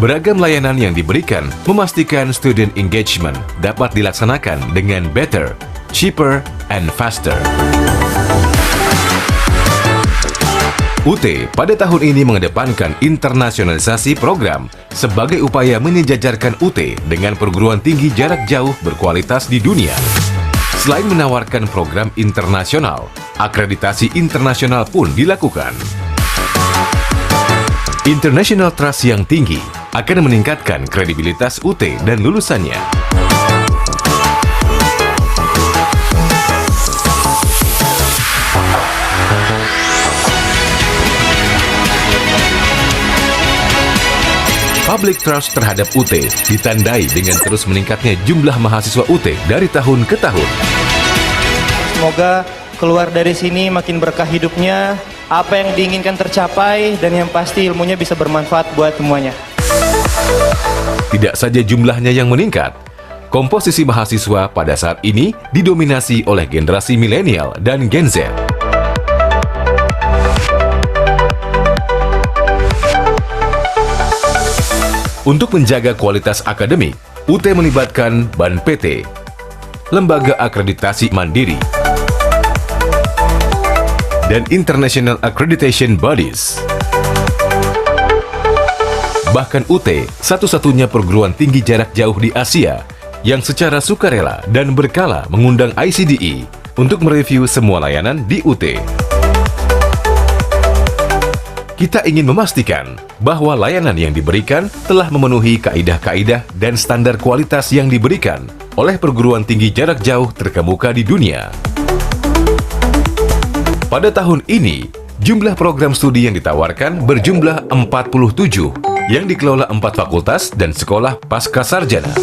Beragam layanan yang diberikan memastikan student engagement dapat dilaksanakan dengan better, cheaper, and faster. UT pada tahun ini mengedepankan internasionalisasi program sebagai upaya menyejajarkan UT dengan perguruan tinggi jarak jauh berkualitas di dunia. Selain menawarkan program internasional, akreditasi internasional pun dilakukan. International Trust yang tinggi akan meningkatkan kredibilitas UT dan lulusannya. Public trust terhadap UT ditandai dengan terus meningkatnya jumlah mahasiswa UT dari tahun ke tahun. Semoga keluar dari sini makin berkah hidupnya, apa yang diinginkan tercapai, dan yang pasti ilmunya bisa bermanfaat buat semuanya. Tidak saja jumlahnya yang meningkat, komposisi mahasiswa pada saat ini didominasi oleh generasi milenial dan Gen Z. Untuk menjaga kualitas akademik, UT melibatkan BAN PT, Lembaga Akreditasi Mandiri, dan International Accreditation Bodies. Bahkan UT satu-satunya perguruan tinggi jarak jauh di Asia yang secara sukarela dan berkala mengundang ICDE untuk mereview semua layanan di UT. Kita ingin memastikan bahwa layanan yang diberikan telah memenuhi kaidah-kaidah dan standar kualitas yang diberikan oleh perguruan tinggi jarak jauh terkemuka di dunia. Pada tahun ini, jumlah program studi yang ditawarkan berjumlah 47 yang dikelola 4 fakultas dan sekolah pasca sarjana.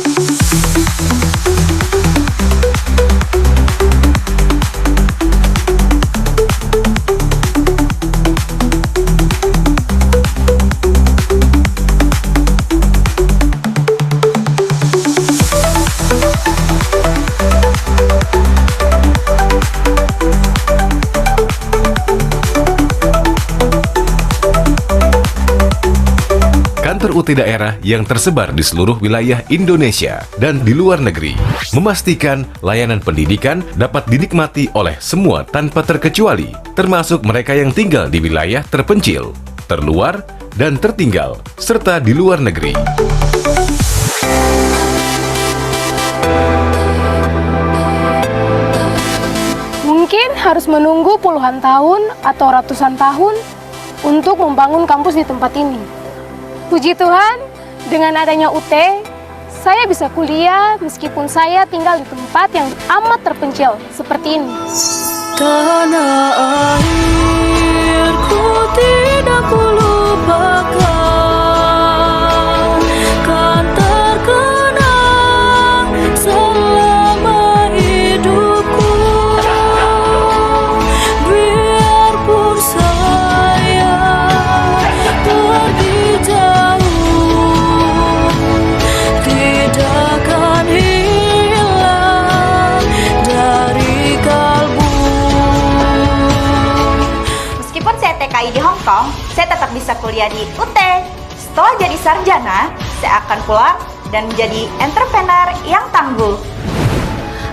Kantor UT daerah yang tersebar di seluruh wilayah Indonesia dan di luar negeri memastikan layanan pendidikan dapat dinikmati oleh semua tanpa terkecuali, termasuk mereka yang tinggal di wilayah terpencil, terluar, dan tertinggal, serta di luar negeri. Mungkin harus menunggu puluhan tahun atau ratusan tahun untuk membangun kampus di tempat ini. Puji Tuhan, dengan adanya UT, saya bisa kuliah meskipun saya tinggal di tempat yang amat terpencil seperti ini. Tanah airku tidak kulupakan, kan terkenang selama hidupku. Biarpun saya pergi jauh, tidak akan hilang dari kalbu. Meskipun saya TKI di Hong Kong, saya tetap bisa kuliah di UT. Setelah jadi sarjana, saya akan pulang dan menjadi entrepreneur yang tangguh.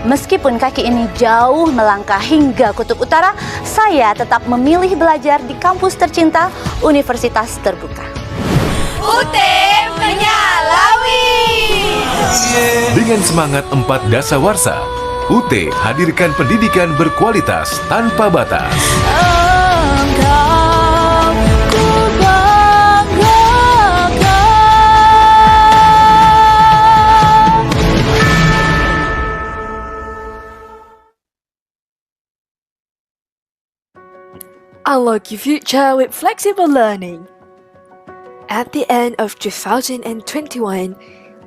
Meskipun kaki ini jauh melangkah hingga kutub utara, saya tetap memilih belajar di kampus tercinta Universitas Terbuka. UT menyalawi. Dengan semangat 4 dasawarsa, UT hadirkan pendidikan berkualitas tanpa batas. Engkau ku banggakan. Unlock your future with flexible learning. At the end of 2021,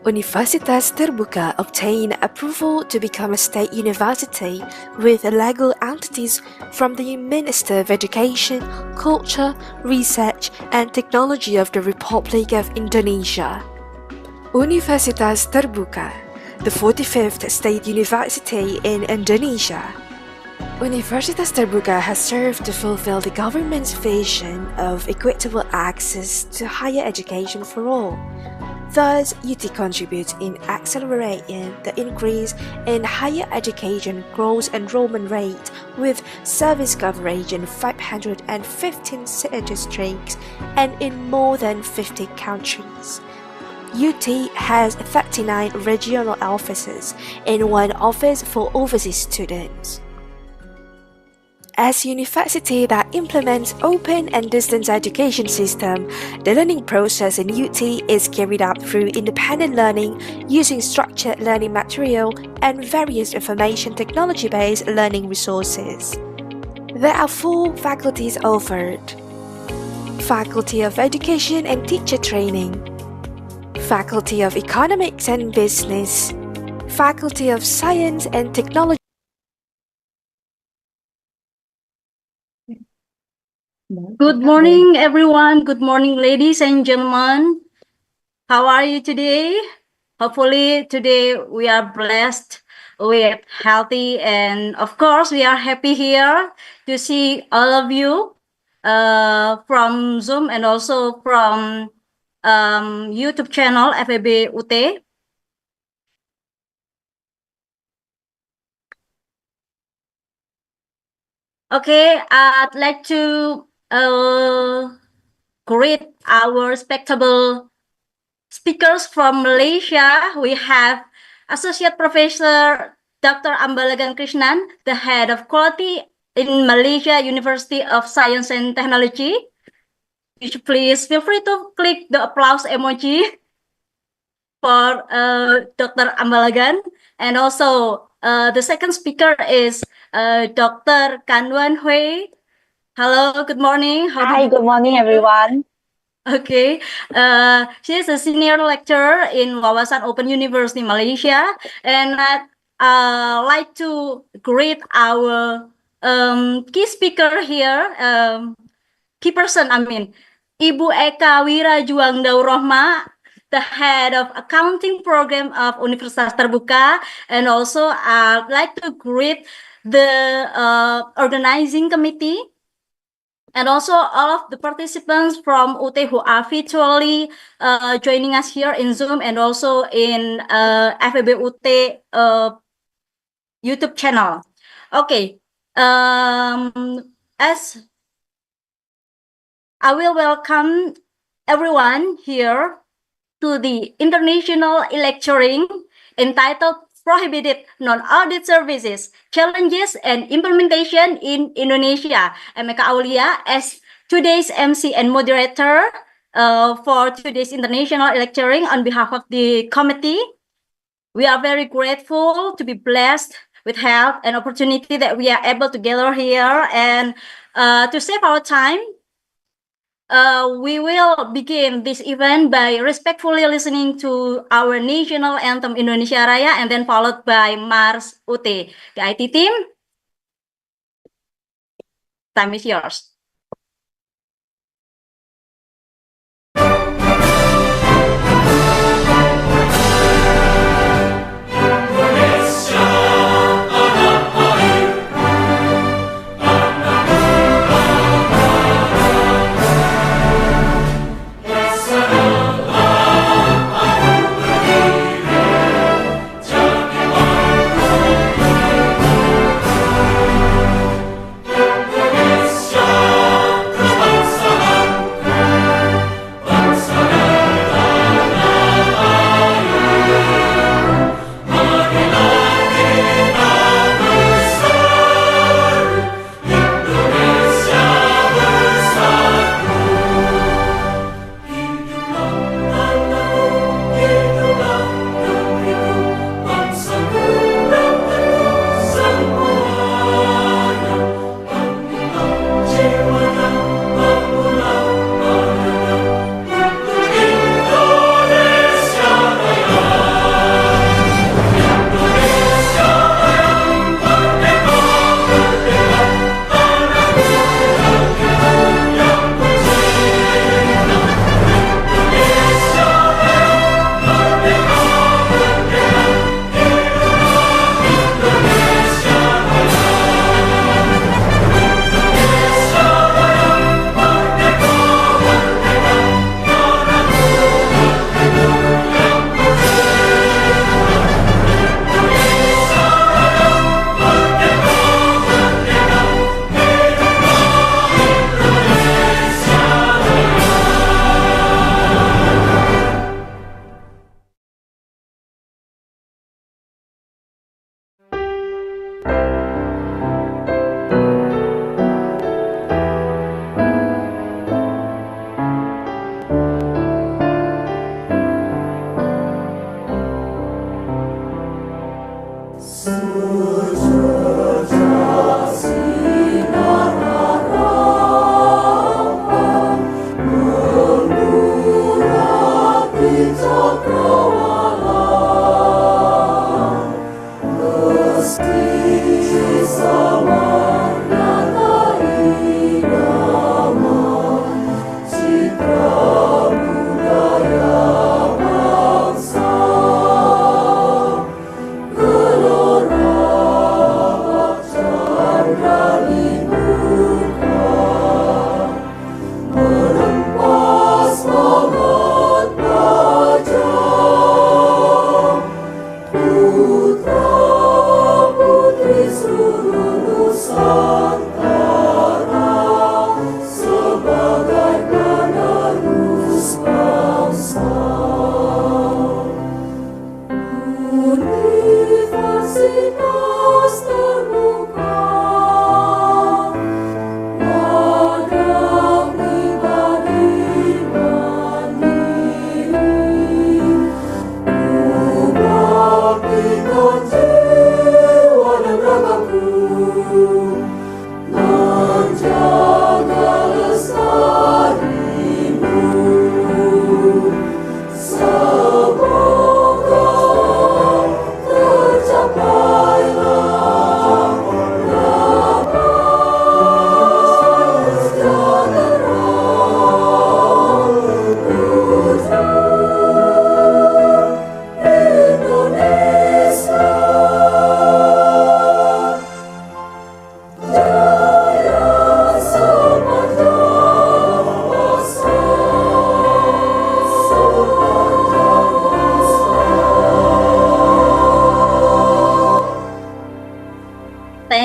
Universitas Terbuka obtained approval to become a state university with legal entities from the Minister of Education, Culture, Research and Technology of the Republic of Indonesia. Universitas Terbuka, the 45th state university in Indonesia. Universitas Terbuka has served to fulfill the government's vision of equitable access to higher education for all. Thus, UT contributes in accelerating the increase in higher education gross enrollment rate with service coverage in 515 city districts and in more than 50 countries. UT has 39 regional offices and one office for overseas students. As a university that implements open and distance education system, the learning process in UT is carried out through independent learning using structured learning material and various information technology-based learning resources. There are 4 faculties offered: Faculty of Education and Teacher Training, Faculty of Economics and Business, Faculty of Science and Technology. Good morning, everyone. Good morning, ladies and gentlemen. How are you today? Hopefully, today we are blessed with healthy, and of course, we are happy here to see all of you from Zoom and also from YouTube channel FEB UT. Okay, I'd like to greet our respectable speakers from Malaysia. We have Associate Professor Dr. Anbalagan Krishnan, the Head of Quality in Malaysia University of Science and Technology. You should please feel free to click the applause emoji for Dr. Anbalagan. And also, the second speaker is Dr. Wen Huey. Hello, good morning. Hi, good morning, everyone. Okay, she is a senior lecturer in Wawasan Open University, Malaysia, and I'd like to greet our key speaker here, key person, Ibu Eka Wirajuang Daurahma, the head of accounting program of Universitas Terbuka, and also I'd like to greet the organizing committee and also all of the participants from UT who are virtually joining us here in Zoom and also in FEB UT YouTube channel. Okay, as I will welcome everyone here to the international lecturing entitled Prohibited Non-Audit Services, Challenges and Implementation in Indonesia. I'm Eka Aulia as today's MC and moderator for today's international lecturing on behalf of the committee. We are very grateful to be blessed with health and opportunity that we are able to gather here, and to save our time, we will begin this event by respectfully listening to our national anthem Indonesia Raya and then followed by Mars UT. The IT team, time is yours. Indonesia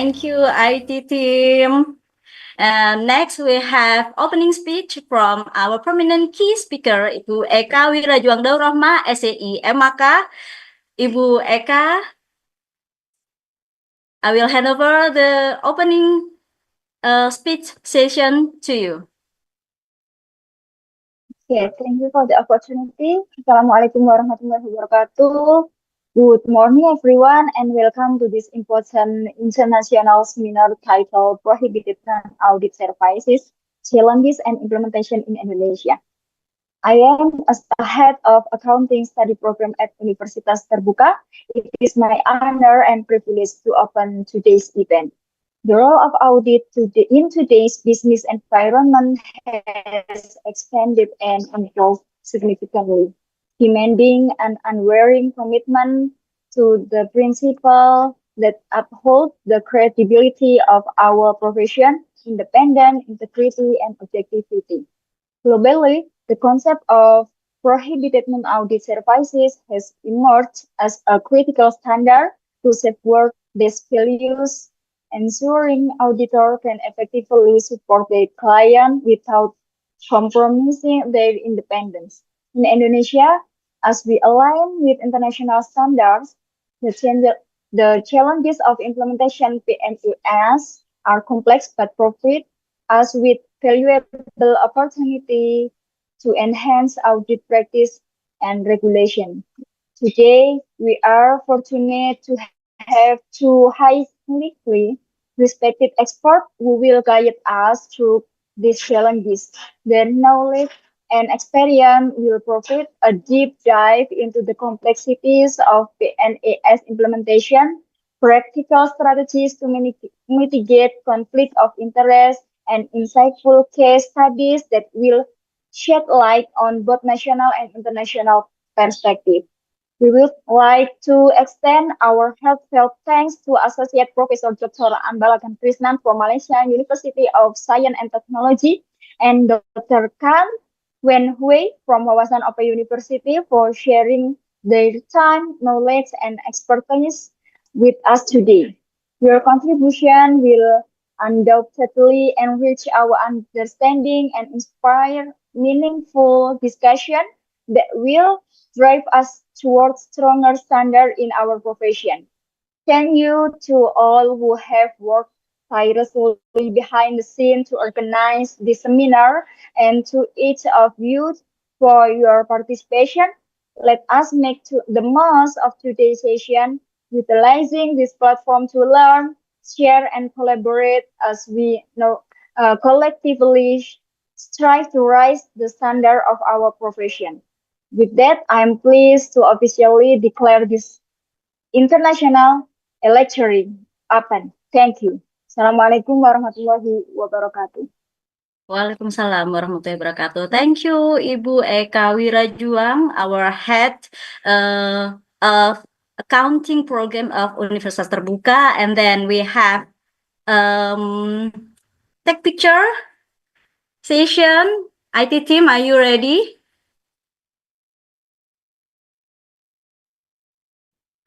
Thank you, IT team. And next we have opening speech from our prominent key speaker, Ibu Eka Wirajuangdaurahma, SEI MAK. Ibu Eka, I will hand over the opening speech session to you. Okay, thank you for the opportunity. Assalamualaikum warahmatullahi wabarakatuh. Good morning, everyone, and welcome to this important international seminar titled Prohibited Non-Audit Services, Challenges and Implementation in Indonesia. I am as a head of accounting study program at Universitas Terbuka. It is my honor and privilege to open today's event. The role of audit in today's business environment has expanded and evolved significantly, demanding an unwavering commitment to the principle that uphold the credibility of our profession, independence, integrity, and objectivity. Globally, the concept of prohibited non-audit services has emerged as a critical standard to safeguard these values, ensuring auditors can effectively support their client without compromising their independence. In Indonesia, as we align with international standards, the challenges of implementation PNES are complex but provide us with valuable opportunity to enhance audit practice and regulation. Today, we are fortunate to have two highly respected experts who will guide us through these challenges. Their knowledge and experience will provide a deep dive into the complexities of PNAS implementation, practical strategies to mitigate conflict of interest, and insightful case studies that will shed light on both national and international perspectives. We would like to extend our heartfelt thanks to Associate Professor Dr. Anbalagan Krishnan from Malaysia University of Science and Technology and Dr. Wen Huey from Wawasan Open University for sharing their time, knowledge, and expertise with us today. Your contribution will undoubtedly enrich our understanding and inspire meaningful discussion that will drive us towards stronger standard in our profession. Thank you to all who have worked tirelessly behind the scene to organize this seminar and to each of you for your participation. Let us make the most of today's session, utilizing this platform to learn, share, and collaborate as we collectively strive to raise the standard of our profession. With that, I am pleased to officially declare this international lecturing open. Thank you. Assalamualaikum warahmatullahi wabarakatuh. Waalaikumsalam warahmatullahi wabarakatuh. Thank you, Ibu Eka Wirajuang, our head of accounting program of Universitas Terbuka. And then we have take picture session. IT team, are you ready?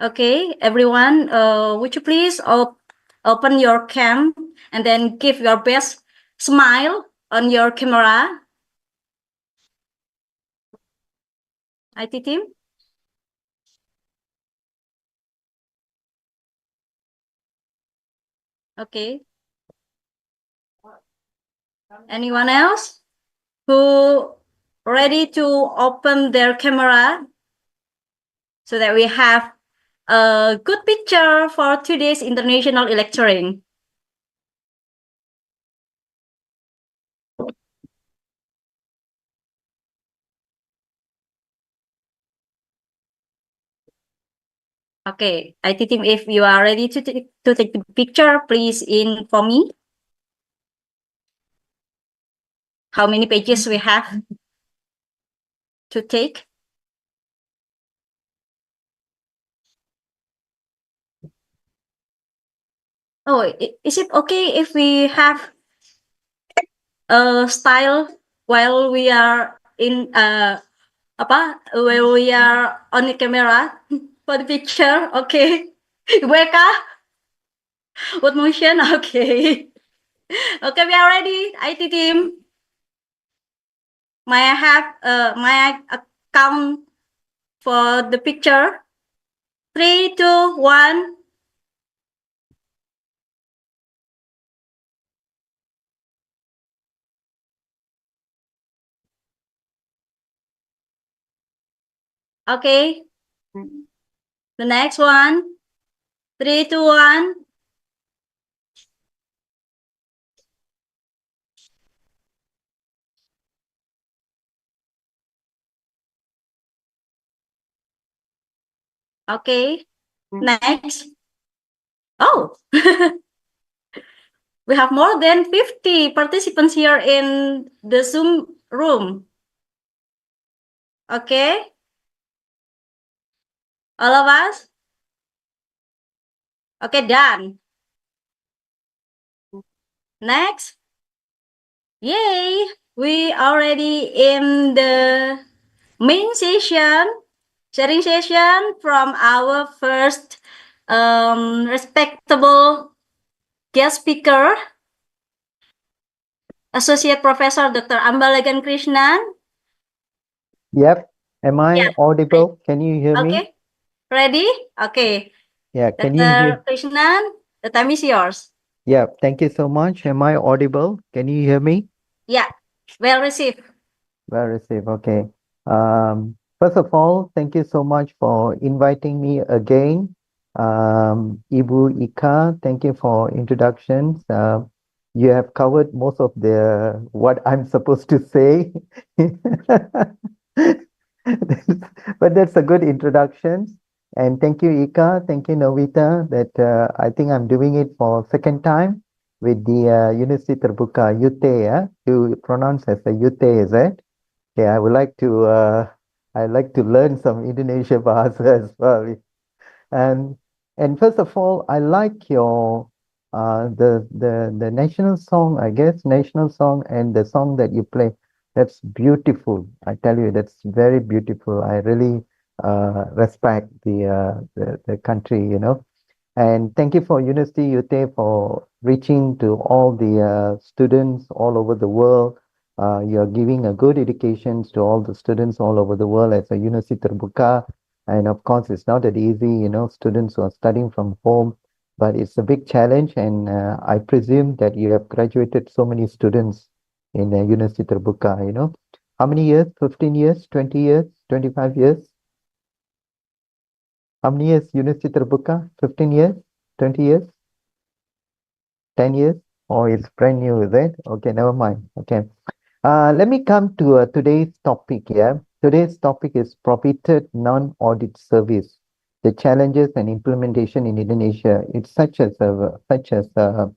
Okay, everyone, would you please open your cam and then give your best smile on your camera? IT team? Okay. Anyone else who ready to open their camera so that we have a good picture for today's international lecturing? Okay, IT team, if you are ready to take the picture, please inform me. How many pages we have to take? Oh, is it okay if we have a style while we are in while we are on the camera for the picture? Okay, Ibu Eka, What motion? Okay. Okay, we are ready. IT team. May I have may I count for the picture? 3, 2, 1. Okay. The next one. 3, 2, 1. Okay. Next. Oh, we have more than 50 participants here in the Zoom room. Okay. All of us? Okay, done. Next. Yay! We already in the main session, sharing session from our first respectable guest speaker, Associate Professor Dr. Anbalagan Krishnan. Yep. Am I audible? Can you hear me? Okay, ready? Okay, Yeah, can you Dr. hear? Krishnan, the time is yours. Yeah, thank you so much. Am I audible? Can you hear me? Yeah, well received. Well received. Okay. First of all, thank you so much for inviting me again. Ibu Ika, thank you for introductions. You have covered most of the what I'm supposed to say. But that's a good introduction. And thank you, Ika. Thank you, Novita, that I think I'm doing it for second time with the University Terbuka, UTE, you pronounce as a UTE, is it? Yeah, I like to learn some Indonesia bahasa as well. And first of all, I like your the national song, I guess, national song and the song that you play. That's beautiful. I tell you, that's very beautiful. I really respect the country, you know. And thank you for University UTE for reaching to all the students all over the world. You're giving a good education to all the students all over the world as a University Terbuka. And of course, it's not that easy, you know, students who are studying from home, but it's a big challenge. And I presume that you have graduated so many students in University Terbuka, you know. How many years? 15 years, 20 years, 25 years? How many years University Terbuka? 15 years, 20 years, 10 years? Oh, it's brand new, is it? Okay, never mind. Okay. Let me come to today's topic here. Today's topic is prohibited non-audit service, the challenges and implementation in Indonesia. It's such as a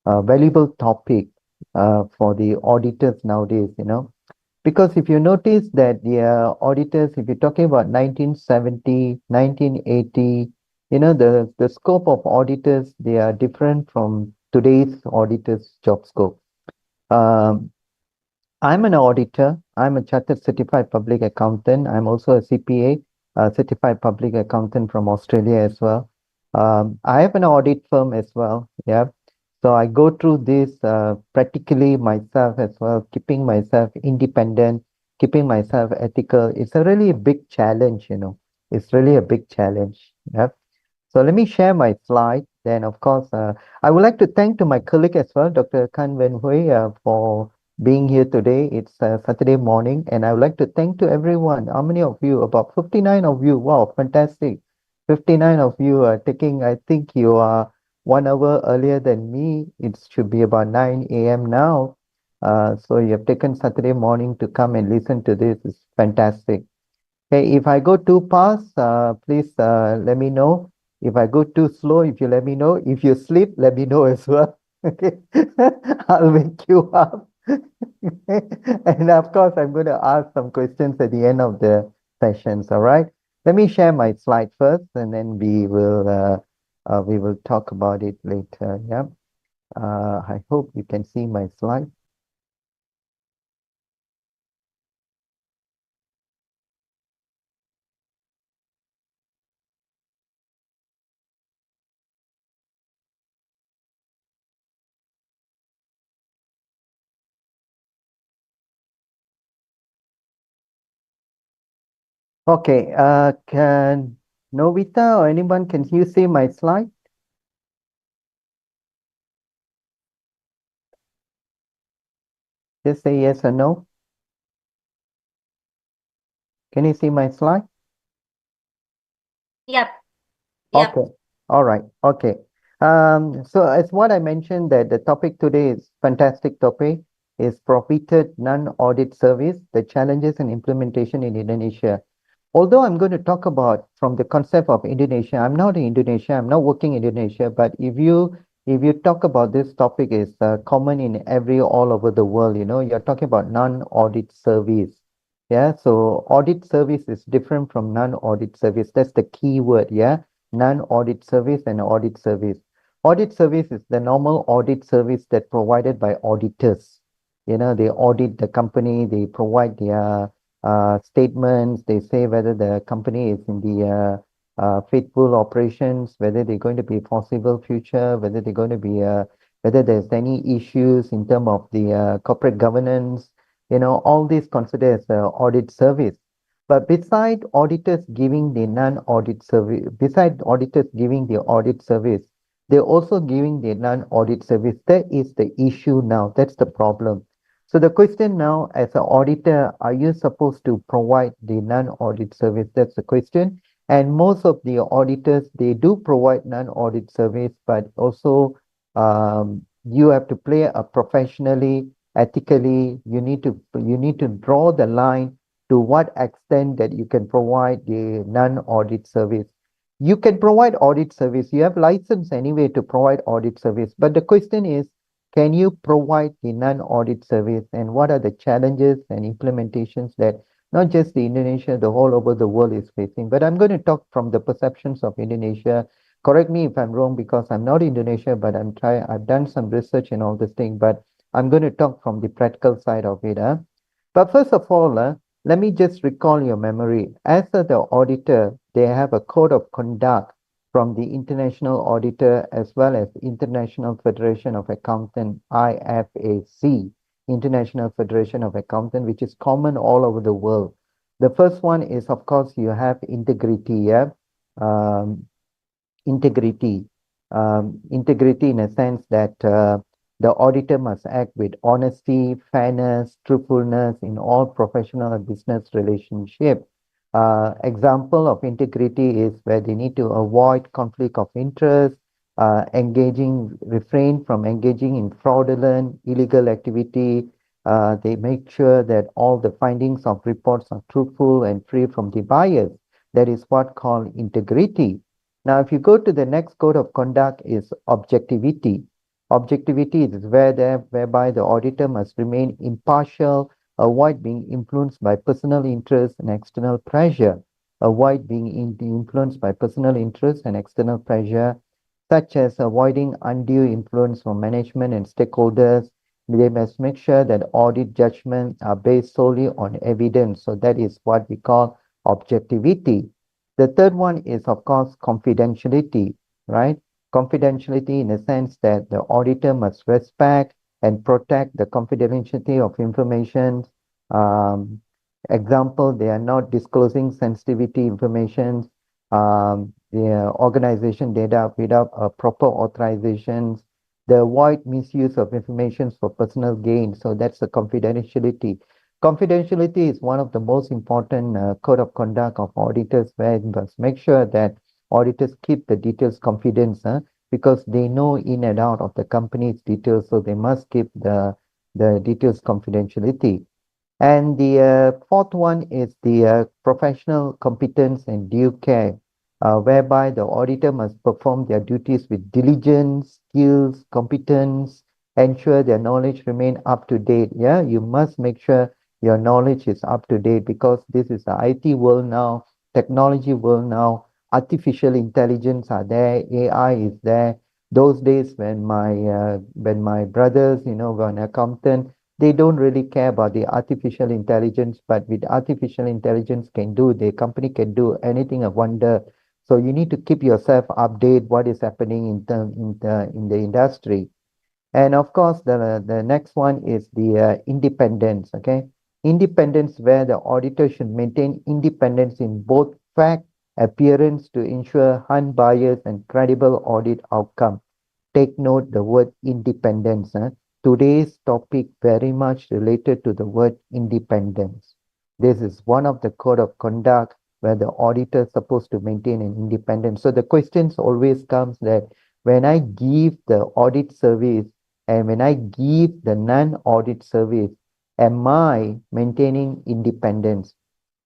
valuable topic for the auditors nowadays, you know. Because if you notice that the auditors, if you're talking about 1970, 1980, you know, the scope of auditors, they are different from today's auditors' job scope. Um, I'm an auditor. I'm a chartered certified public accountant. I'm also a CPA, certified public accountant from Australia as well. I have an audit firm as well. Yeah. So I go through this practically myself as well, keeping myself independent, keeping myself ethical. It's a really big challenge, you know. It's really a big challenge. Yeah. So let me share my slide. Then, of course, I would like to thank to my colleague as well, Dr. Wen Huey, for being here today. It's Saturday morning, and I would like to thank to everyone. How many of you? About 59 of you. Wow, fantastic. 59 of you are taking, I think you are 1 hour earlier than me. It should be about 9 a.m. now. So you have taken Saturday morning to come and listen to this. It's fantastic. Hey, if I go too fast, please let me know. If I go too slow, if you let me know. If you sleep, let me know as well. Okay, I'll wake you up. And of course, I'm going to ask some questions at the end of the sessions. All right. Let me share my slide first, and then we will talk about it later. Yeah. I hope you can see my slide. Okay, can Novita or anyone, can you see my slide? Just say yes or no. Can you see my slide? Yep. Yep. Okay. All right. Okay. So as what I mentioned, that the topic today is fantastic topic, is prohibited non-audit service, the challenges and implementation in Indonesia. Although I'm going to talk about from the concept of Indonesia, I'm not in Indonesia, I'm not working in Indonesia, but if you talk about this topic is common in every all over the world, you're talking about non-audit service. Yeah, so audit service is different from non-audit service. That's the key word, yeah. Non-audit service and audit service. Audit service is the normal audit service that provided by auditors. They audit the company, they provide their statements. They say whether the company is in the faithful operations, whether they're going to be possible future, whether they're going to be whether there's any issues in terms of the corporate governance. All these considered as audit service. But beside auditors giving the non-audit service, beside auditors giving the audit service, they're also giving the non-audit service. That is the issue now. That's the problem. So the question now, as an auditor, are you supposed to provide the non-audit service? That's the question. And most of the auditors, they do provide non-audit service, but also you have to play a professionally, ethically. You need to draw the line to what extent that you can provide the non-audit service. You can provide audit service. You have license anyway to provide audit service. But the question is, can you provide the non-audit service, and what are the challenges and implementations that not just the Indonesia, the whole over the world is facing? But I'm going to talk from the perceptions of Indonesia. Correct me if I'm wrong, because I'm not Indonesia, but I've done some research and all this thing, but I'm going to talk from the practical side of it. But first of all, let me just recall your memory. As the auditor, they have a code of conduct from the International Auditor as well as International Federation of Accountants, IFAC, International Federation of Accountants, which is common all over the world. The first one is, of course, you have integrity, yeah? Um, integrity. Integrity in a sense that the auditor must act with honesty, fairness, truthfulness in all professional and business relationship. Example of integrity is where they need to avoid conflict of interest, refrain from engaging in fraudulent, illegal activity. They make sure that all the findings of reports are truthful and free from the bias. That is what called integrity. Now, if you go to the next code of conduct is objectivity. Objectivity is whereby the auditor must remain impartial, avoid being influenced by personal interest and external pressure. Avoid being influenced by personal interest and external pressure, such as avoiding undue influence from management and stakeholders. They must make sure that audit judgments are based solely on evidence. So that is what we call objectivity. The third one is, of course, confidentiality, right? Confidentiality in the sense that the auditor must respect and protect the confidentiality of information. Um, Example, they are not disclosing sensitivity information, the organization data without a proper authorizations. They avoid misuse of information for personal gain. So that's the confidentiality. Confidentiality is one of the most important code of conduct of auditors, where you must make sure that auditors keep the details confidence, because they know in and out of the company's details, so they must keep the details confidentiality. And the fourth one is the professional competence and due care, whereby the auditor must perform their duties with diligence, skills, competence, ensure their knowledge remain up to date. Yeah, you must make sure your knowledge is up to date, because this is the IT world now, technology world now, artificial intelligence are there, AI is there. Those days when my brothers, were an accountant, they don't really care about the artificial intelligence, but with artificial intelligence the company can do anything a wonder. So you need to keep yourself update what is happening in the industry. And of course, the next one is the independence. Okay, Independence, where the auditor should maintain independence in both fact, appearance to ensure unbiased and credible audit outcome. Take note the word independence. Today's topic very much related to the word independence. This is one of the code of conduct where the auditor is supposed to maintain an independence. So the questions always comes that when I give the audit service and when I give the non-audit service, am I maintaining independence?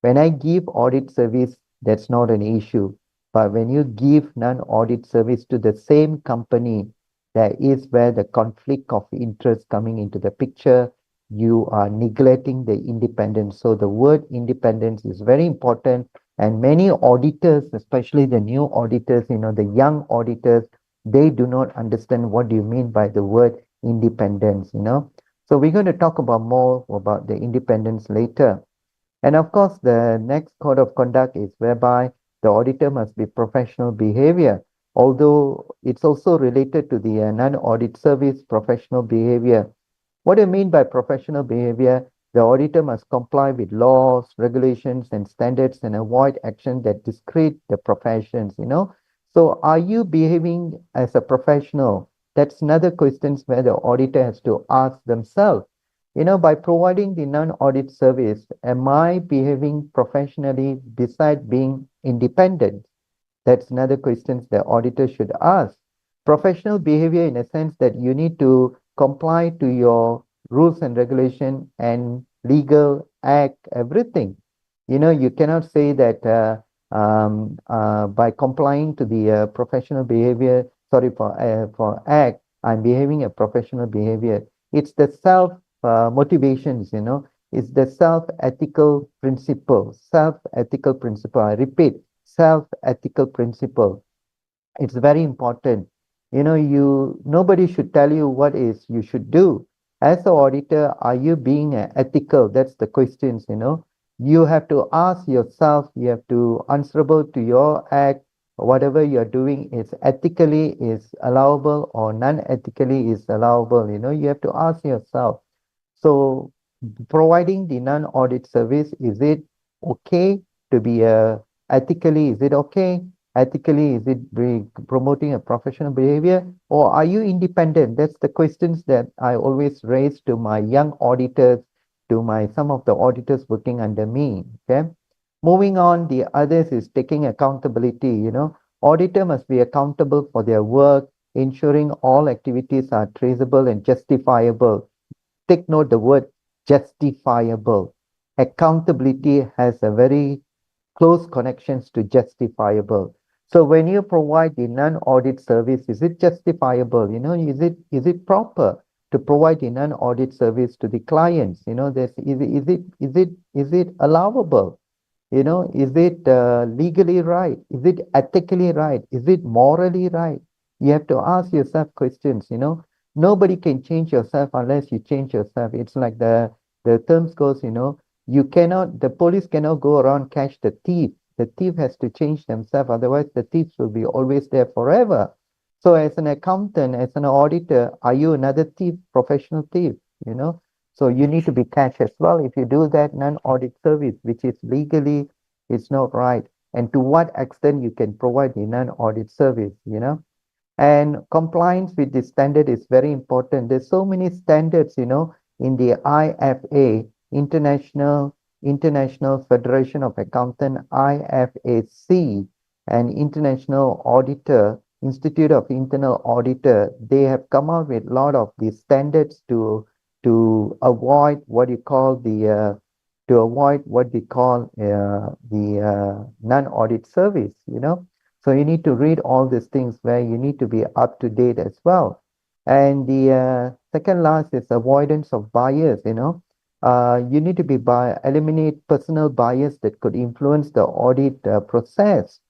When I give audit service, that's not an issue. But when you give non-audit service to the same company, there is where the conflict of interest coming into the picture. You are neglecting the independence. So the word independence is very important. And many auditors, especially the new auditors, the young auditors, they do not understand what do you mean by the word independence. So we're going to talk about more about the independence later. And of course, the next code of conduct is whereby the auditor must be professional behavior, although it's also related to the non-audit service professional behavior. What do you mean by professional behavior? The auditor must comply with laws, regulations, and standards and avoid action that discredit the professions. So are you behaving as a professional? That's another question where the auditor has to ask themselves. By providing the non-audit service, am I behaving professionally beside being independent? That's another question the auditor should ask. Professional behavior in a sense that you need to comply to your rules and regulation and legal act, everything. You cannot say that by complying to the professional behavior, for act, I'm behaving a professional behavior. It's the self motivations, it's the self-ethical principle, self-ethical principle. I repeat, self-ethical principle. It's very important. Nobody should tell you what is you should do. As an auditor, are you being ethical? That's the questions. You have to ask yourself, you have to answerable to your act, whatever you're doing is ethically is allowable or non-ethically is allowable. You have to ask yourself. So providing the non-audit service, is it okay to be ethically? Is it okay? Ethically, is it promoting a professional behavior? Or are you independent? That's the questions that I always raise to my young auditors, to some of the auditors working under me. Okay. Moving on, the others is taking accountability. Auditor must be accountable for their work, ensuring all activities are traceable and justifiable. Take note the word justifiable. Accountability has a very close connections to justifiable. So when you provide the non-audit service, is it justifiable? Is it proper to provide the non-audit service to the clients? Is it allowable? Is it legally right? Is it ethically right? Is it morally right? You have to ask yourself questions. Nobody can change yourself unless you change yourself. It's like the terms goes, the police cannot go around catch the thief. The thief has to change themselves, otherwise the thieves will be always there forever. So as an accountant, as an auditor, are you another thief, professional thief? So you need to be catched as well. If you do that non-audit service, which is legally, it's not right. And to what extent you can provide the non-audit service, And compliance with the standard is very important. There's so many standards, in the IFA, International Federation of Accountants, IFAC, and International Auditor, Institute of Internal Auditor. They have come out with a lot of these standards to avoid what you call the non-audit service, So you need to read all these things where you need to be up to date as well. And the second last is avoidance of bias, You need to eliminate personal bias that could influence the audit process.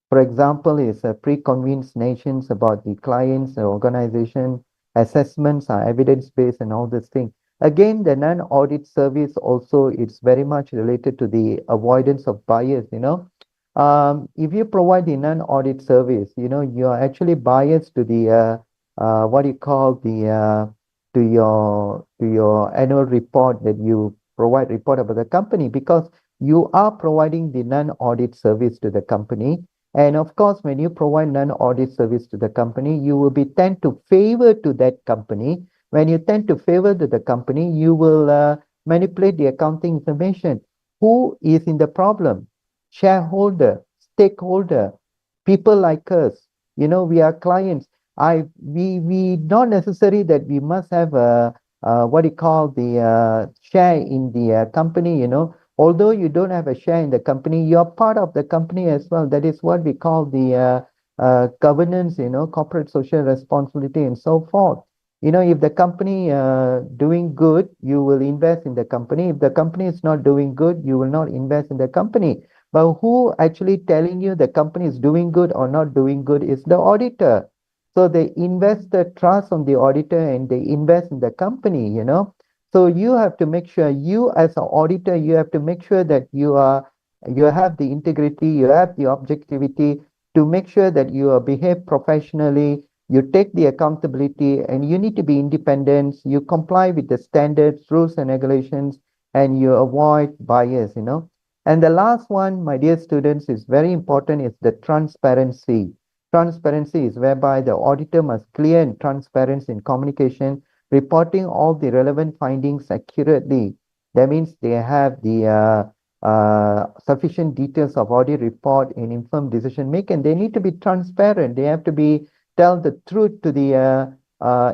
For example, is pre-convinced nations about the clients, the organization, assessments are evidence-based and all this thing. Again, the non-audit service also, it's very much related to the avoidance of bias, If you provide the non-audit service, you are actually biased to the to your annual report that you provide report about the company because you are providing the non-audit service to the company. And of course, when you provide non-audit service to the company, you will be tend to favor to that company. When you tend to favor to the company, you will manipulate the accounting information. Who is in the problem? Shareholder, stakeholder, people like us. You know, we are clients. We not necessary that we must have a what you call the share in the company. You know, although you don't have a share in the company, you're part of the company as well. That is what we call the governance. You know, corporate social responsibility and so forth. You know, if the company doing good, you will invest in the company. If the company is not doing good, you will not invest in the company. But who actually telling you the company is doing good or not doing good is the auditor. So they invest the trust on the auditor and they invest in the company, you know. So you have to make sure, you as an auditor, you have to make sure that you have the integrity, you have the objectivity to make sure that you behave professionally, you take the accountability, and you need to be independent, you comply with the standards, rules and regulations, and you avoid bias, you know. And the last one, my dear students, is very important, is the transparency. Transparency is whereby the auditor must clear and transparent in communication, reporting all the relevant findings accurately. That means they have the sufficient details of audit report in informed decision making. They need to be transparent. They have to be tell the truth to the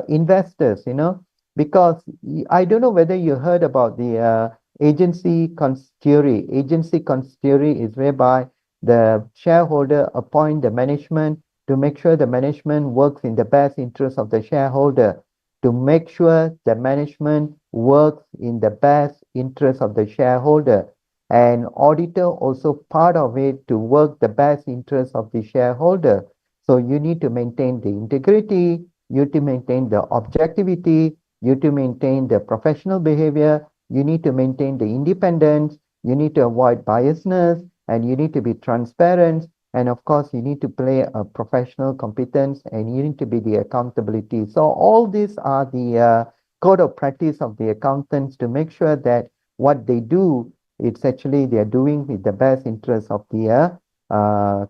investors, you know, because I don't know whether you heard about the agency constitutory. Agency constitutory is whereby the shareholder appoint the management to make sure the management works in the best interest of the shareholder, to make sure the management works in the best interest of the shareholder. And auditor also part of it to work the best interest of the shareholder. So you need to maintain the integrity, you need to maintain the objectivity, you need to maintain the professional behavior, you need to maintain the independence, you need to avoid biasness, and you need to be transparent. And of course, you need to play a professional competence and you need to be the accountability. So all these are the code of practice of the accountants to make sure that what they do, it's actually they are doing with the best interest of the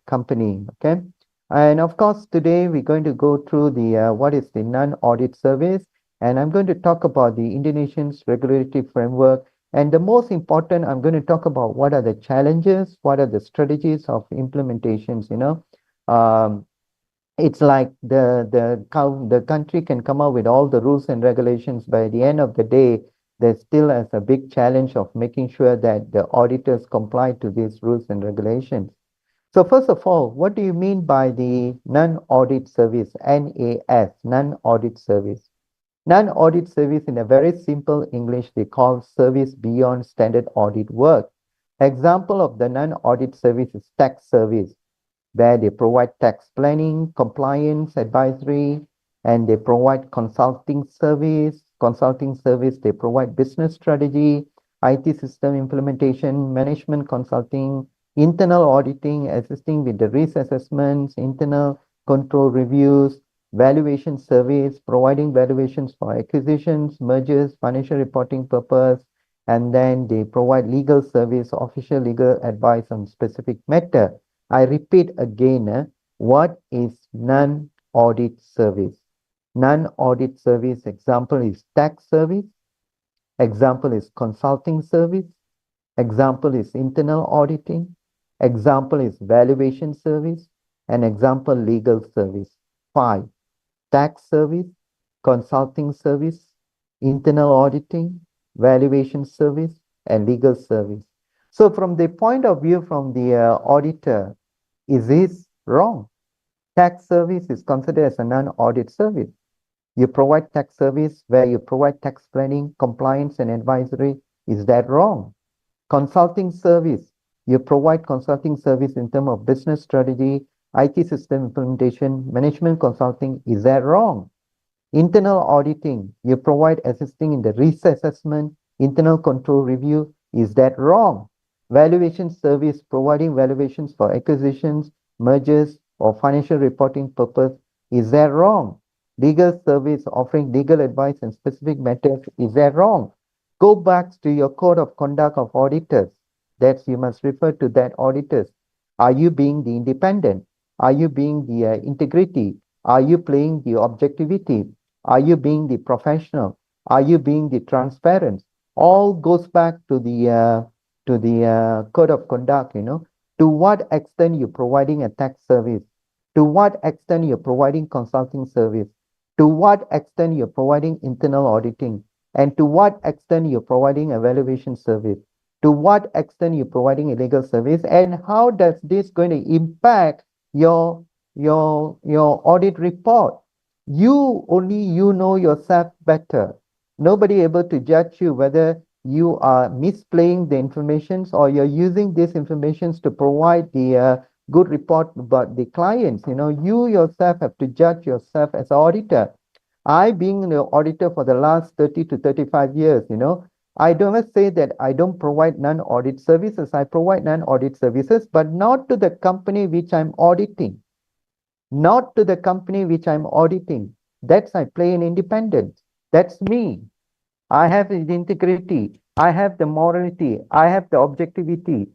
company. Okay. And of course, today we're going to go through the what is the non-audit service. And I'm going to talk about the Indonesian's regulatory framework. And the most important, I'm going to talk about what are the challenges, what are the strategies of implementations, you know. It's like the country can come up with all the rules and regulations. By the end of the day, there still is a big challenge of making sure that the auditors comply to these rules and regulations. So first of all, what do you mean by the non-audit service, NAS, non-audit service? Non-audit service, in a very simple English, they call service beyond standard audit work. Example of the non-audit service is tax service, where they provide tax planning, compliance, advisory, and they provide consulting service. Consulting service, they provide business strategy, IT system implementation, management consulting, internal auditing, assisting with the risk assessments, internal control reviews, valuation surveys, providing valuations for acquisitions, mergers, financial reporting purpose, and then they provide legal service, official legal advice on specific matter. I repeat again, what is non-audit service? Non-audit service example is tax service, example is consulting service, example is internal auditing, example is valuation service, and example legal service. 5. Tax service, consulting service, internal auditing, valuation service, and legal service. So from the point of view from the auditor, is this wrong? Tax service is considered as a non-audit service. You provide tax service where you provide tax planning, compliance, and advisory. Is that wrong? Consulting service, you provide consulting service in terms of business strategy, IT system implementation, management consulting. Is that wrong? Internal auditing, you provide assisting in the risk assessment, internal control review. Is that wrong? Valuation service, providing valuations for acquisitions, mergers, or financial reporting purpose. Is that wrong? Legal service, offering legal advice on specific matters. Is that wrong? Go back to your code of conduct of auditors. That's you must refer to that auditors. Are you being the independent? Are you being the integrity? Are you playing the objectivity? Are you being the professional? Are you being the transparent? All goes back to the code of conduct. To what extent you're providing a tax service? To what extent you're providing consulting service? To what extent you're providing internal auditing? And to what extent you're providing evaluation service? To what extent you're providing a legal service? And how does this going to impact your audit report? Only you know yourself better. Nobody able to judge you whether you are misplaying the informations or you're using these informations to provide the good report about the clients. You yourself have to judge yourself as an auditor. I being an auditor for the last 30 to 35 years, I don't say that I don't provide non-audit services. I provide non-audit services, but not to the company which I'm auditing. Not to the company which I'm auditing. That's I play an independence. That's me. I have the integrity. I have the morality. I have the objectivity.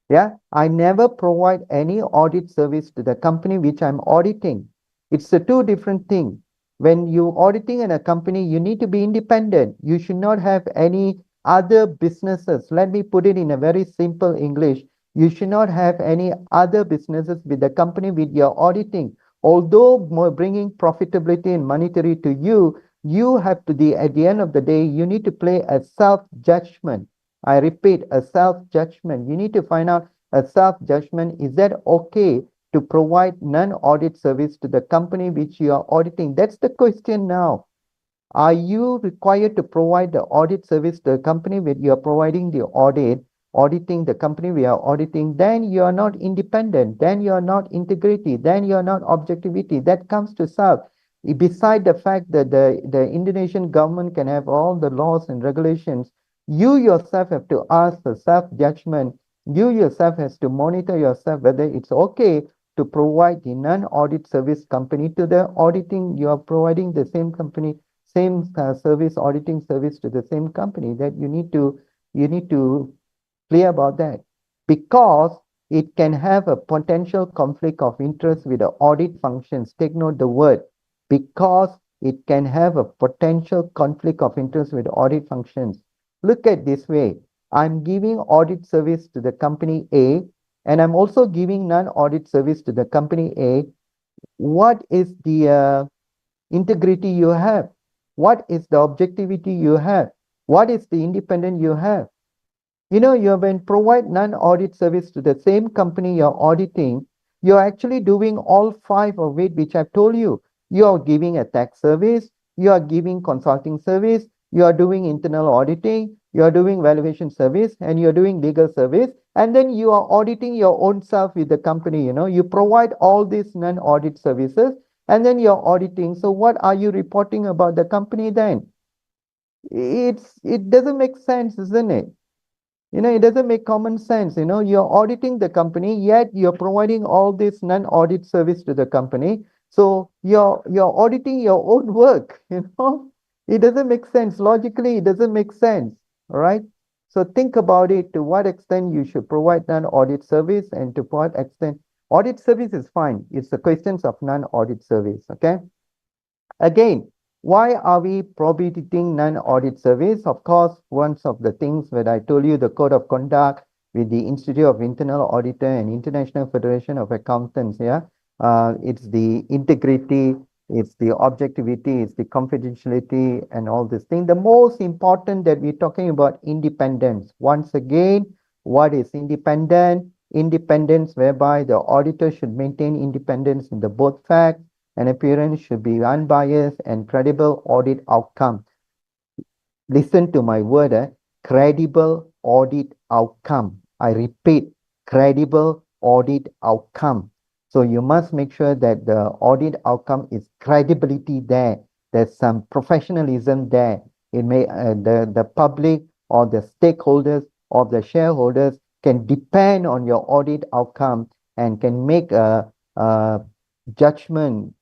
Yeah, I never provide any audit service to the company which I'm auditing. It's a two different thing. When you auditing in a company, you need to be independent. You should not have any other businesses. Let me put it in a very simple English. You should not have any other businesses with the company with your auditing. Although bringing profitability and monetary to you, you have to at the end of the day, you need to play a self-judgment. I repeat, a self-judgment. You need to find out a self-judgment. Is that okay to provide non-audit service to the company which you are auditing? That's the question now. Are you required to provide the audit service to the company where you are providing the auditing the company we are auditing? Then you are not independent. Then you are not integrity. Then you are not objectivity. That comes to self. Beside the fact that the Indonesian government can have all the laws and regulations, you yourself have to ask the self-judgment. You yourself has to monitor yourself whether it's okay to provide the non-audit service company to the auditing. You are providing the same company, same service, auditing service to the same company. That you need to clear about that, because it can have a potential conflict of interest with the audit functions. Take note the word, because it can have a potential conflict of interest with audit functions. Look at this way. I'm giving audit service to the company A, and I'm also giving non-audit service to the company A. What is the integrity you have? What is the objectivity you have? What is the independence you have? You when provide non-audit service to the same company you're auditing, you're actually doing all five of it, which I've told you. You are giving a tax service, you are giving consulting service, you are doing internal auditing, you are doing valuation service, and you are doing legal service, and then you are auditing your own self with the company. You provide all these non-audit services, and then you're auditing. So what are you reporting about the company then? It doesn't make sense, isn't it? It doesn't make common sense. You're auditing the company, yet you're providing all this non-audit service to the company. So you're auditing your own work. It doesn't make sense. Logically, it doesn't make sense. All right. So think about it. To what extent you should provide non-audit service, and to what extent audit service is fine. It's the questions of non-audit service. Okay. Again, why are we prohibiting non-audit service? Of course, one of the things that I told you, the code of conduct with the Institute of Internal Auditor and International Federation of Accountants. Yeah, it's the integrity, it's the objectivity, it's the confidentiality, and all this thing. The most important that we're talking about independence. Once again, what is independent? Independence whereby the auditor should maintain independence in the both facts and appearance, should be unbiased and credible audit outcome. Listen to my word, credible audit outcome. I repeat, credible audit outcome. So you must make sure that the audit outcome is credibility there. There's some professionalism there. It may the public or the stakeholders or the shareholders can depend on your audit outcome and can make a judgment,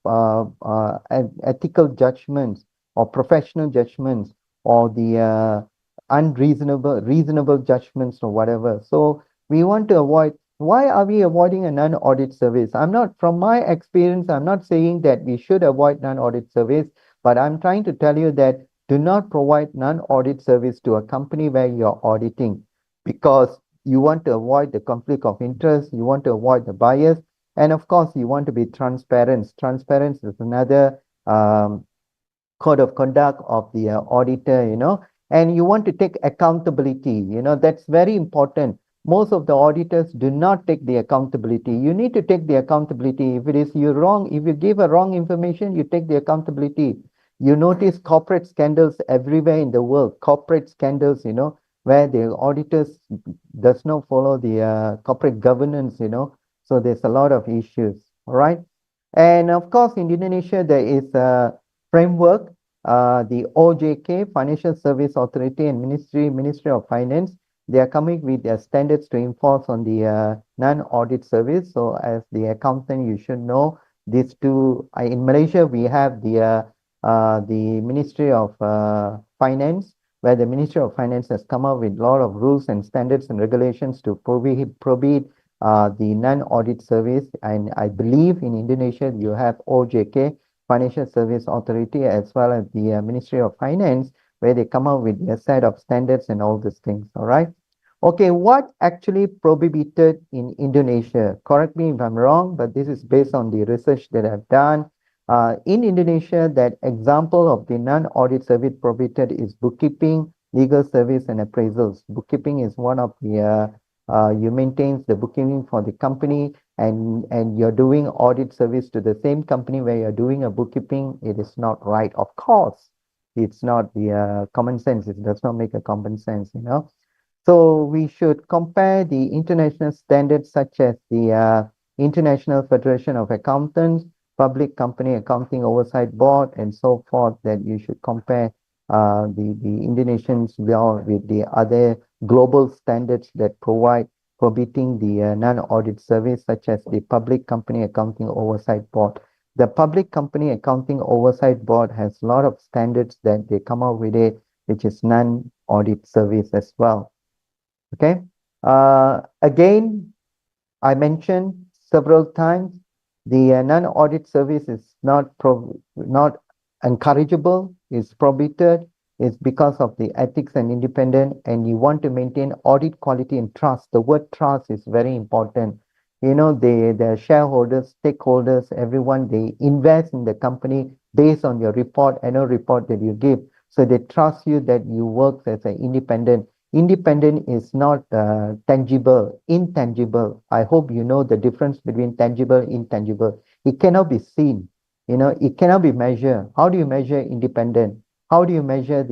ethical judgments or professional judgments, or the reasonable judgments or whatever. So we want to avoid. Why are we avoiding a non-audit service? From my experience, I'm not saying that we should avoid non-audit service, but I'm trying to tell you that do not provide non-audit service to a company where you're auditing, because you want to avoid the conflict of interest, you want to avoid the bias, and of course, you want to be transparent. Transparency is another code of conduct of the auditor, and you want to take accountability, that's very important. Most of the auditors do not take the accountability. You need to take the accountability. If it is you wrong, if you give a wrong information, you take the accountability. You notice corporate scandals everywhere in the world, corporate scandals, where the auditors does not follow the corporate governance, so there's a lot of issues, all right? And of course, in Indonesia, there is a framework, the OJK, Financial Service Authority, and Ministry of Finance. They are coming with their standards to enforce on the non-audit service. So as the accountant, you should know these two. In Malaysia, we have the Ministry of Finance, where the Ministry of Finance has come up with a lot of rules and standards and regulations to prohibit the non-audit service. And I believe in Indonesia, you have OJK, Financial Service Authority, as well as the Ministry of Finance, where they come up with a set of standards and all these things, all right? Okay, what actually prohibited in Indonesia? Correct me if I'm wrong, but this is based on the research that I've done. In Indonesia, that example of the non-audit service prohibited is bookkeeping, legal service, and appraisals. Bookkeeping is one of the you maintain the bookkeeping for the company, and you're doing audit service to the same company where you're doing a bookkeeping. It is not right, of course. It's not the common sense. It does not make a common sense, So we should compare the international standards such as the International Federation of Accountants, Public Company Accounting Oversight Board, and so forth, that you should compare the Indonesian law with the other global standards that provide prohibiting the non-audit service, such as the Public Company Accounting Oversight Board. The Public Company Accounting Oversight Board has a lot of standards that they come up with it, which is non-audit service as well. Okay. Again, I mentioned several times, the non-audit service is not encourageable, it's prohibited. It's because of the ethics and independent, and you want to maintain audit quality and trust. The word trust is very important. The shareholders, stakeholders, everyone, they invest in the company based on your annual report that you give. So they trust you that you work as an independent. Independent is not tangible, intangible. I hope you know the difference between tangible and intangible. It cannot be seen, it cannot be measured. How do you measure independent? How do you measure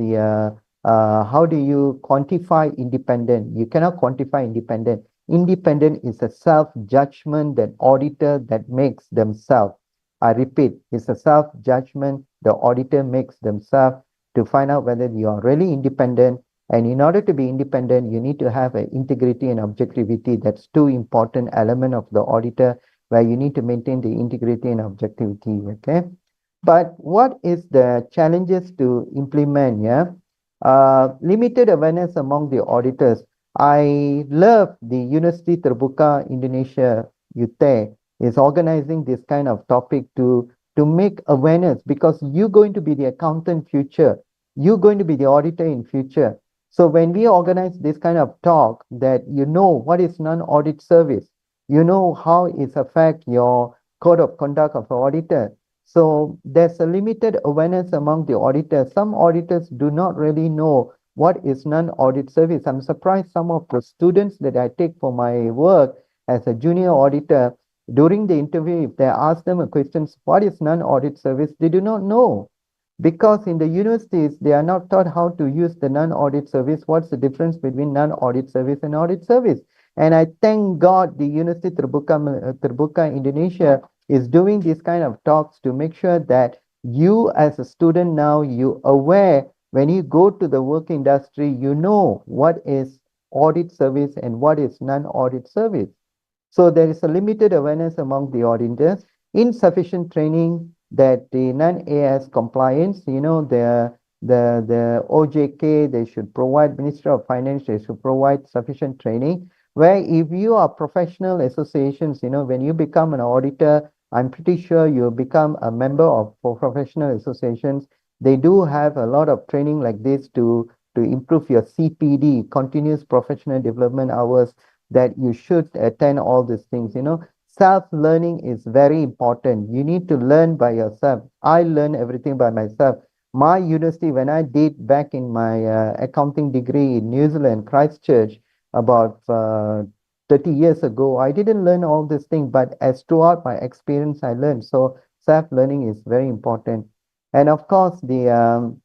how do you quantify independent? You cannot quantify independent. Independent is a self-judgment that auditor that makes themselves. I repeat, it's a self-judgment the auditor makes themselves to find out whether you are really independent. And in order to be independent, you need to have an integrity and objectivity. That's two important elements of the auditor, where you need to maintain the integrity and objectivity, okay? But what is the challenges to implement, limited awareness among the auditors. I love the University Terbuka Indonesia, UTE, is organizing this kind of topic to make awareness, because you're going to be the accountant future. You're going to be the auditor in future. So when we organize this kind of talk, that what is non-audit service, how it affects your code of conduct of an auditor. So there's a limited awareness among the auditors. Some auditors do not really know what is non-audit service. I'm surprised some of the students that I take for my work as a junior auditor, during the interview, if they ask them a question, what is non-audit service, they do not know. Because in the universities, they are not taught how to use the non-audit service. What's the difference between non-audit service and audit service? And I thank God the University Terbuka Indonesia is doing these kind of talks to make sure that you as a student now, you aware when you go to the work industry, you know what is audit service and what is non-audit service. So there is a limited awareness among the auditors, insufficient training that the non-AS compliance, the OJK, they should provide, Ministry of Finance, they should provide sufficient training. Where if you are professional associations, when you become an auditor, I'm pretty sure you become a member of professional associations. They do have a lot of training like this to improve your CPD, continuous professional development hours, that you should attend all these things. Self-learning is very important. You need to learn by yourself. I learn everything by myself. My university, when I did back in my accounting degree in New Zealand, Christchurch, about 30 years ago, I didn't learn all these things, but as throughout my experience, I learned. So self-learning is very important. And of course, the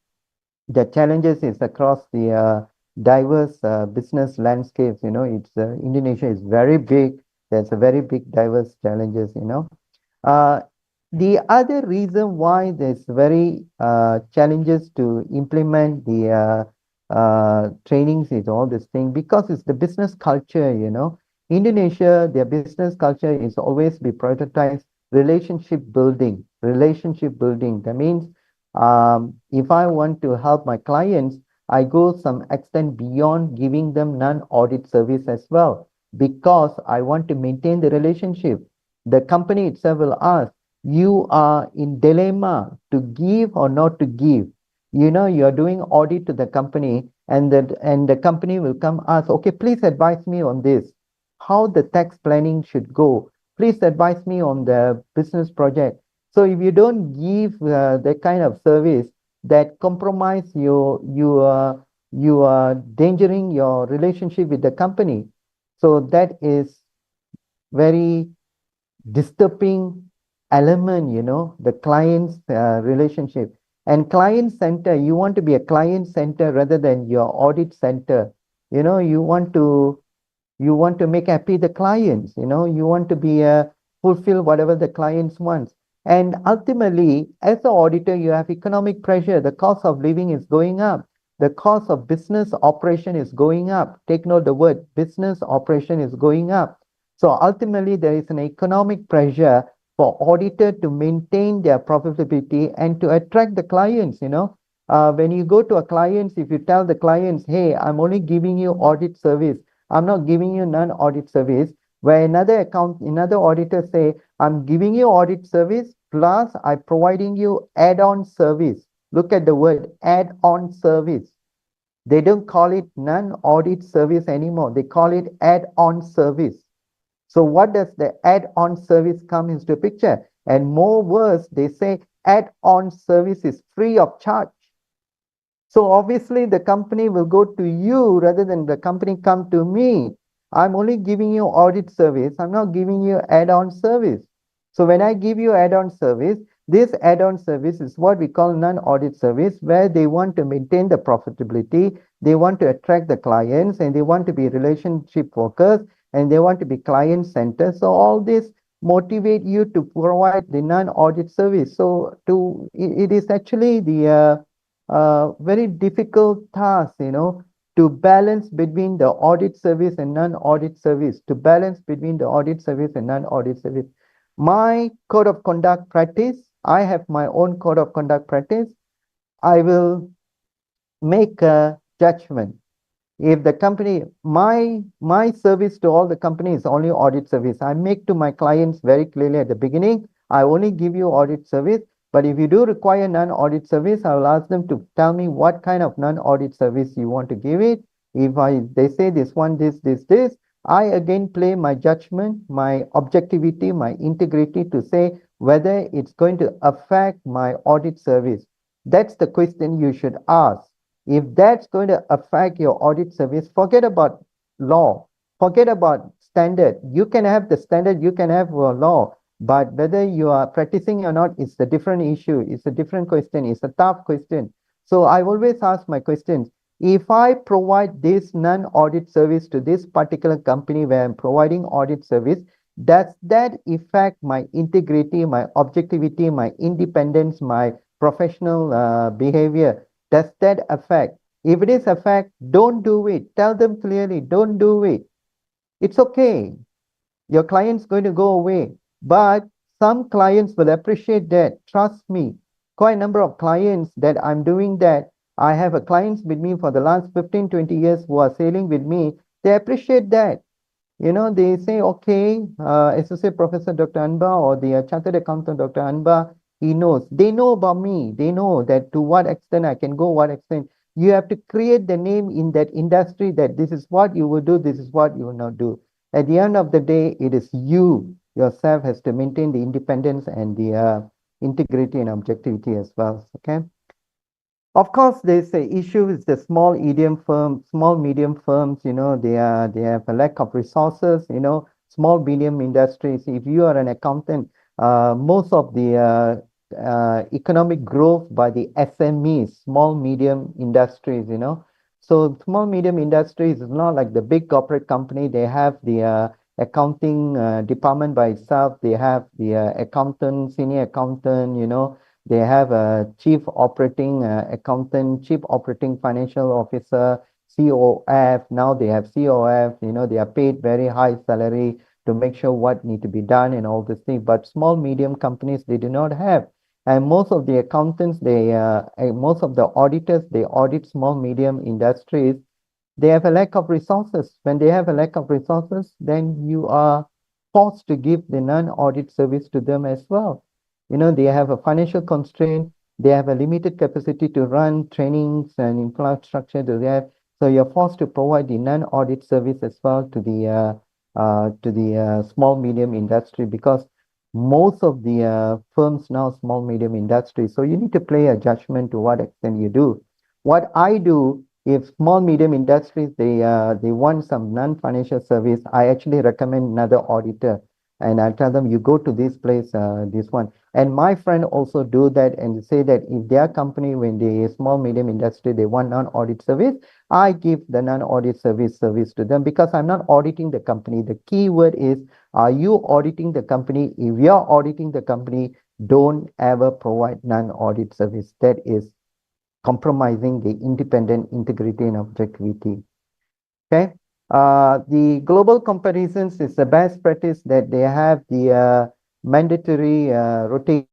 challenges is across the diverse business landscapes. It's Indonesia is very big. There's a very big diverse challenges. Uh, the other reason why there's very challenges to implement the trainings is all this thing, because it's the business culture. Indonesia, their business culture is always be prioritized relationship building. Relationship building. That means if I want to help my clients, I go some extent beyond giving them non-audit service as well, because I want to maintain the relationship. The company itself will ask, you are in dilemma to give or not to give. You're doing audit to the company, and the company will come ask, okay, please advise me on this, how the tax planning should go. Please advise me on the business project. So if you don't give that kind of service, that compromise you are endangering your relationship with the company. So that is very disturbing element, the client's relationship. And client center, you want to be a client center rather than your audit center. You want to make happy the clients. You want to be fulfill whatever the clients wants. And ultimately, as an auditor, you have economic pressure. The cost of living is going up. The cost of business operation is going up. Take note the word business operation is going up. So ultimately, there is an economic pressure for auditor to maintain their profitability and to attract the clients. When you go to a client, if you tell the clients, hey, I'm only giving you audit service, I'm not giving you non-audit service, where another auditor say, I'm giving you audit service, plus I'm providing you add-on service. Look at the word add-on service. They don't call it non-audit service anymore. They call it add-on service. So what does the add-on service come into the picture? And more worse, they say add-on service is free of charge. So obviously the company will go to you rather than the company come to me. I'm only giving you audit service. I'm not giving you add-on service. So when I give you add-on service, this add-on service is what we call non-audit service, where they want to maintain the profitability, they want to attract the clients, and they want to be relationship focused, and they want to be client centered. So all this motivate you to provide the non-audit service. So it is actually the very difficult task, to balance between the audit service and non-audit service, to balance between the audit service and non-audit service. My code of conduct practice, I have my own code of conduct practice. I will make a judgment. If the company, my service to all the company is only audit service. I make to my clients very clearly at the beginning, I only give you audit service. But if you do require non-audit service, I will ask them to tell me what kind of non-audit service you want to give it. If they say this one, this, I again play my judgment, my objectivity, my integrity to say whether it's going to affect my audit service. That's the question you should ask. If that's going to affect your audit service, forget about law, forget about standard. You can have the standard, you can have law. But whether you are practicing or not, it's a different issue. It's a different question. It's a tough question. So I always ask my questions. If I provide this non-audit service to this particular company where I'm providing audit service, does that affect my integrity, my objectivity, my independence, my professional behavior? Does that affect? If it is affect, don't do it. Tell them clearly, don't do it. It's okay. Your client's going to go away. But some clients will appreciate that. Trust me. Quite a number of clients that I'm doing that, I have a clients with me for the last 15, 20 years who are sailing with me. They appreciate that. You know, they say, okay, Associate Professor Dr. Anba or the Chartered Accountant Dr. Anba, he knows. They know about me. They know that to what extent I can go, what extent. You have to create the name in that industry that this is what you will do, this is what you will not do. At the end of the day, it is you yourself has to maintain the independence and the integrity and objectivity as well. Okay. Of course, there's the issue is the small medium firms, you know, they have a lack of resources, you know, small medium industries. If you are an accountant, most of the economic growth by the SMEs, small medium industries, you know. So small medium industries is not like the big corporate company. They have the accounting department by itself. They have the accountant, senior accountant, you know. They have a chief operating accountant, chief operating financial officer, COF. Now they have COF, you know, they are paid very high salary to make sure what need to be done and all these things. But small, medium companies, they do not have. And most of the accountants, most of the auditors, they audit small, medium industries. They have a lack of resources. When they have a lack of resources, then you are forced to give the non-audit service to them as well. You know, they have a financial constraint. They have a limited capacity to run trainings and infrastructure to have. So you're forced to provide the non-audit service as well to the small medium industry, because most of the firms now small medium industry. So you need to play a judgment to what extent you do. What I do, if small medium industries they want some non-financial service, I actually recommend another auditor, and I tell them you go to this place, this one. And my friend also do that and say that if their company, when the small medium industry, they want non-audit service, I give the non-audit service to them, because I'm not auditing the company. The key word is, are you auditing the company? If you're auditing the company, don't ever provide non-audit service. That is compromising the independent integrity and objectivity. Okay. The global comparisons is the best practice that they have the mandatory rotation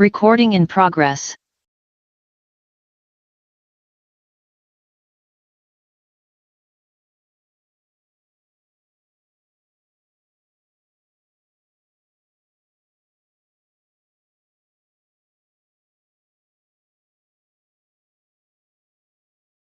Recording in progress.